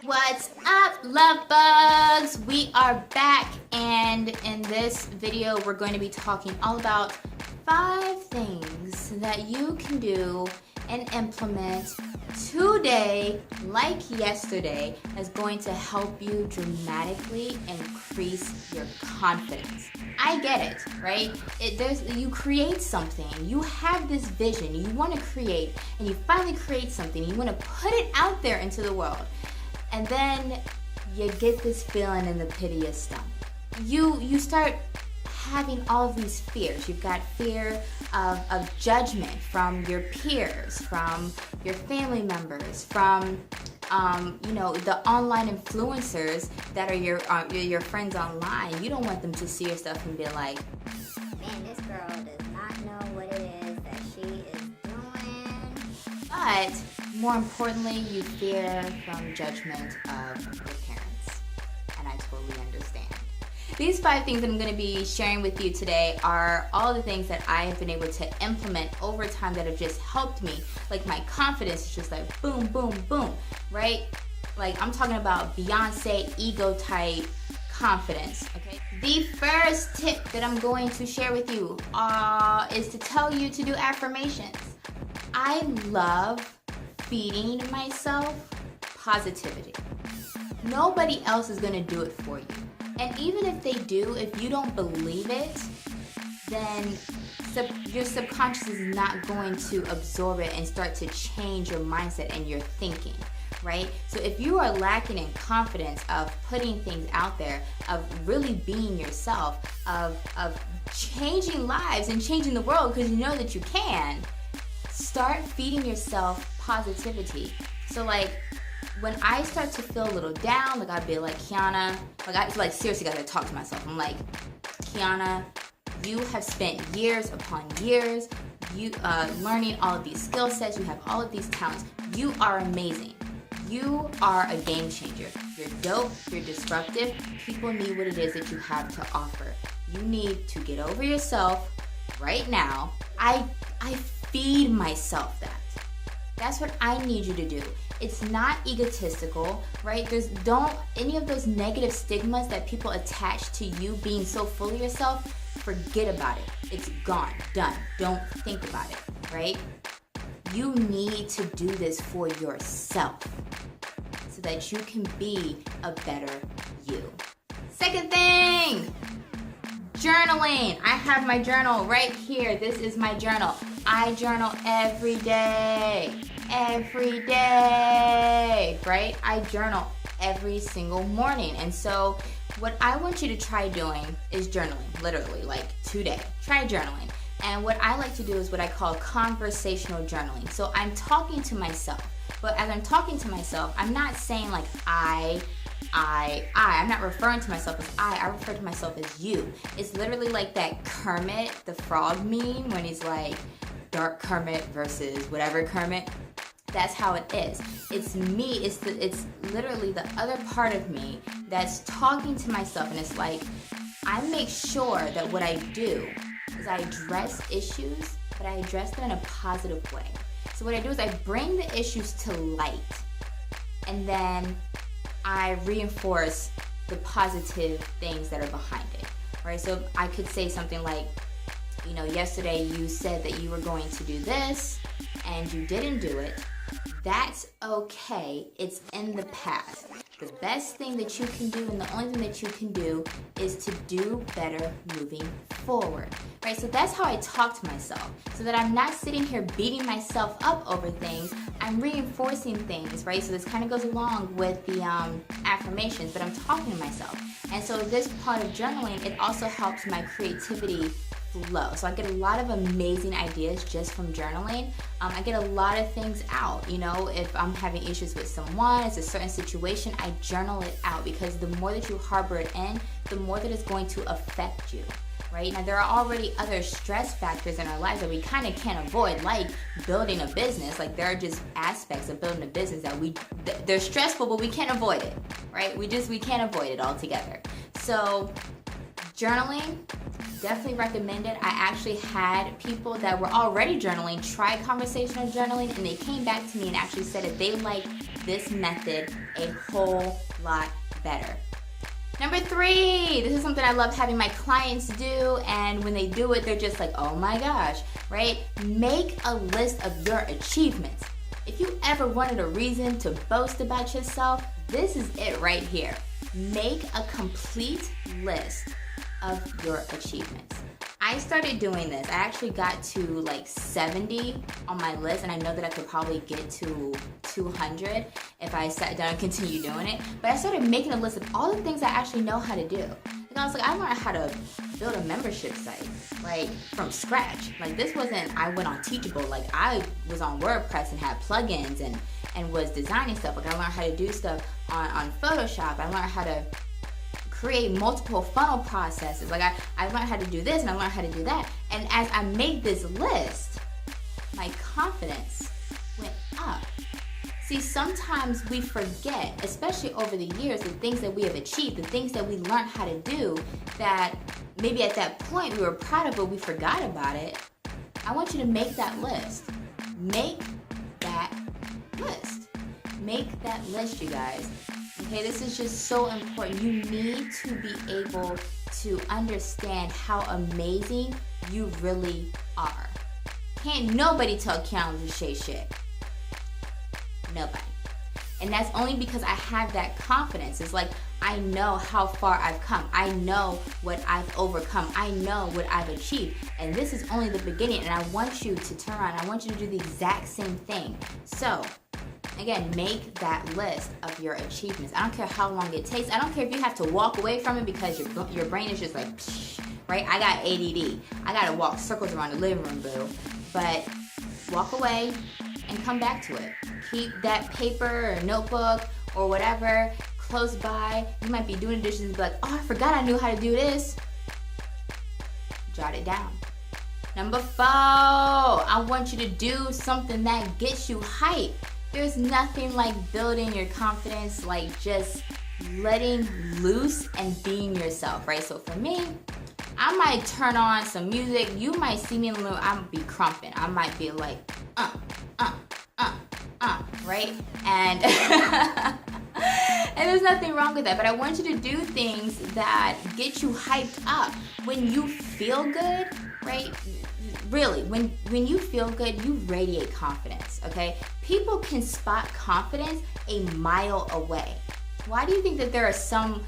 What's up, love bugs? We are back, and in this video we're going to be talking all about 5 things that you can do and implement today, like yesterday, is going to help you dramatically increase your confidence. I get it, right? You create something, you have this vision, you want to create, and you finally create something, you want to put it out there into the world. And then you get this feeling in the pit of your stomach. You start having all of these fears. You've got fear of judgment from your peers, from your family members, from the online influencers that are your friends online. You don't want them to see your stuff and be like, man, this girl does not know what it is that she is doing. But more importantly, you fear from judgment of your parents. And I totally understand. These 5 things that I'm going to be sharing with you today are all the things that I have been able to implement over time that have just helped me. Like my confidence is just like boom, boom, boom, right? Like I'm talking about Beyonce ego type confidence, okay? The first tip that I'm going to share with you is to tell you to do affirmations. I love feeding myself positivity. Nobody else is going to do it for you. And even if they do, if you don't believe it, then your subconscious is not going to absorb it and start to change your mindset and your thinking, right? So if you are lacking in confidence of putting things out there, of really being yourself, of changing lives and changing the world because you know that you can, start feeding yourself positivity. So like when I start to feel a little down, like I'd be like, Quiana, like seriously guys, I talk to myself. I'm like, Quiana, you have spent years upon years, you learning all of these skill sets, you have all of these talents. You are amazing. You are a game changer. You're dope, you're disruptive. People need what it is that you have to offer. You need to get over yourself right now. I feed myself that. That's what I need you to do. It's not egotistical, right? Don't any of those negative stigmas that people attach to you being so full of yourself, forget about it. It's gone, done. Don't think about it, right? You need to do this for yourself so that you can be a better you. Second thing, journaling. I have my journal right here. This is my journal. I journal every day, right? I journal every single morning. And so what I want you to try doing is journaling, literally, like today. Try journaling. And what I like to do is what I call conversational journaling. So I'm talking to myself, but as I'm talking to myself, I'm not saying like I'm not referring to myself as I refer to myself as you. It's literally like that Kermit the Frog meme when he's like, dark Kermit versus whatever Kermit. That's how it is. It's me, it's literally the other part of me that's talking to myself, and it's like, I make sure that what I do is I address issues, but I address them in a positive way. So what I do is I bring the issues to light, and then I reinforce the positive things that are behind it, right? So I could say something like, yesterday you said that you were going to do this and you didn't do it. That's okay. It's in the past. The best thing that you can do and the only thing that you can do is to do better moving forward, right? So that's how I talk to myself, so that I'm not sitting here beating myself up over things. I'm reinforcing things, right? So this kind of goes along with the affirmations, but I'm talking to myself. And so this part of journaling, it also helps my creativity flow. So I get a lot of amazing ideas just from journaling. I get a lot of things out. If I'm having issues with someone, it's a certain situation, I journal it out, because the more that you harbor it in, the more that it's going to affect you, right? Now, there are already other stress factors in our lives that we kind of can't avoid, like building a business. Like there are just aspects of building a business that they're stressful, but we can't avoid it, right? We can't avoid it altogether. So journaling, definitely recommend it. I actually had people that were already journaling try conversational journaling, and they came back to me and actually said that they like this method a whole lot better. Number 3, this is something I love having my clients do, and when they do it, they're just like, oh my gosh, right? Make a list of your achievements. If you ever wanted a reason to boast about yourself, this is it right here. Make a complete list of your achievements. I started doing this. I actually got to like 70 on my list, and I know that I could probably get to 200 if I sat down and continue doing it. But I started making a list of all the things I actually know how to do. And I was like, I learned how to build a membership site, like from scratch. Like this wasn't, I went on Teachable. Like I was on WordPress and had plugins and was designing stuff. Like I learned how to do stuff on Photoshop. I learned how to create multiple funnel processes. Like I learned how to do this and I learned how to do that. And as I made this list, my confidence went up. See, sometimes we forget, especially over the years, the things that we have achieved, the things that we learned how to do that maybe at that point we were proud of, but we forgot about it. I want you to make that list. Make that list. Make that list, you guys. Okay, this is just so important. You need to be able to understand how amazing you really are. Can't nobody tell Quiana to say shit. Nobody. And that's only because I have that confidence. It's like, I know how far I've come. I know what I've overcome. I know what I've achieved. And this is only the beginning. And I want you to turn around. I want you to do the exact same thing. So, again, make that list of your achievements. I don't care how long it takes. I don't care if you have to walk away from it because your brain is just like, psh, right? I got ADD. I got to walk circles around the living room, boo. But walk away and come back to it. Keep that paper or notebook or whatever close by. You might be doing dishes and be like, oh, I forgot I knew how to do this. Jot it down. Number 4, I want you to do something that gets you hyped. There's nothing like building your confidence, like just letting loose and being yourself, right? So for me, I might turn on some music. You might see me in the room, I might be crumping. I might be like, right? And and there's nothing wrong with that, but I want you to do things that get you hyped up. When you feel good, right? Really, when you feel good, you radiate confidence, okay? People can spot confidence a mile away. Why do you think that there are some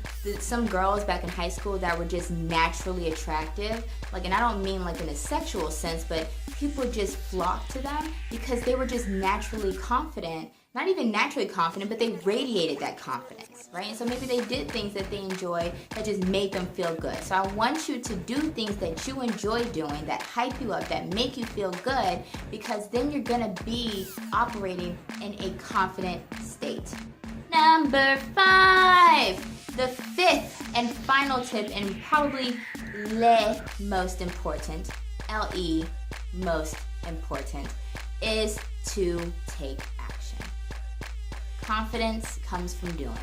girls back in high school that were just naturally attractive? Like, and I don't mean like in a sexual sense, but people just flocked to them because they were just naturally confident. Not even naturally confident, but they radiated that confidence, right? And so maybe they did things that they enjoyed that just made them feel good. So I want you to do things that you enjoy doing, that hype you up, that make you feel good, because then you're gonna be operating in a confident state. Number 5, the 5th and final tip, and probably le most important, L-E, most important, is to take action. Confidence comes from doing.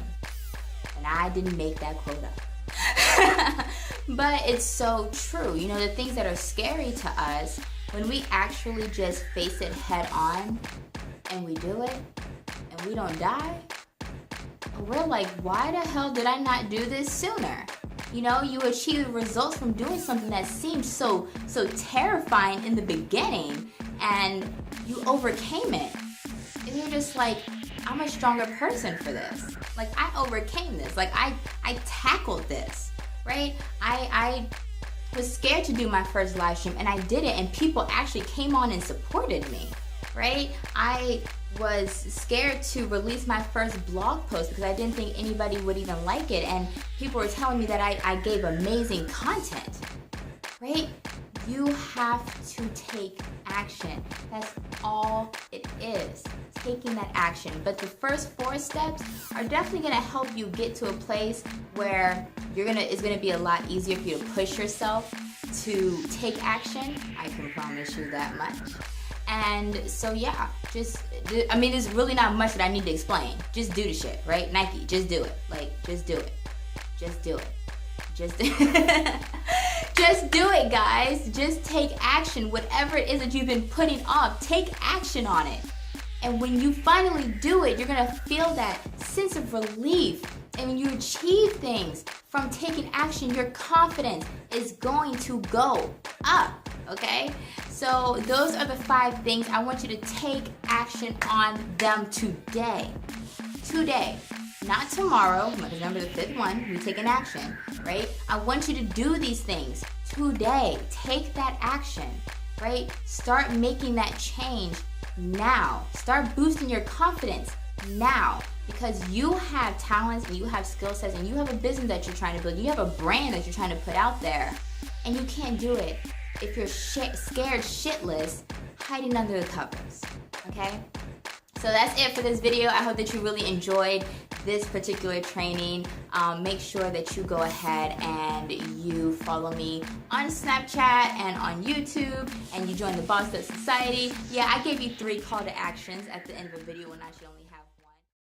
And I didn't make that quote up. But it's so true. You know, the things that are scary to us, when we actually just face it head on and we do it and we don't die, we're like, why the hell did I not do this sooner? You know, you achieve results from doing something that seemed so terrifying in the beginning, and you overcame it. And you're just like, I'm a stronger person for this. Like, I overcame this. Like, I tackled this, right? I was scared to do my first live stream, and I did it, and people actually came on and supported me, right? I was scared to release my first blog post because I didn't think anybody would even like it, and people were telling me that I gave amazing content, right? You have to take action. That's all it is, taking that action. But the first 4 steps are definitely gonna help you get to a place where it's gonna be a lot easier for you to push yourself to take action. I can promise you that much. And so yeah, there's really not much that I need to explain. Just do the shit, right? Nike, just do it. Like, just do it. Just do it. Just do it. Just do it, guys. Just take action. Whatever it is that you've been putting off, take action on it. And when you finally do it, you're gonna feel that sense of relief. And when you achieve things from taking action, your confidence is going to go up, okay? So those are the 5 things. I want you to take action on them today. Today, not tomorrow, because remember the 5th one, we take an action, right? I want you to do these things today. Take that action, right? Start making that change now. Start boosting your confidence now, because you have talents and you have skill sets and you have a business that you're trying to build. You have a brand that you're trying to put out there, and you can't do it if you're scared shitless hiding under the covers, okay? So that's it for this video. I hope that you really enjoyed this particular training. Make sure that you go ahead and you follow me on Snapchat and on YouTube, and you join the Bossed Up Society. Yeah, I gave you 3 call to actions at the end of the video when I should only have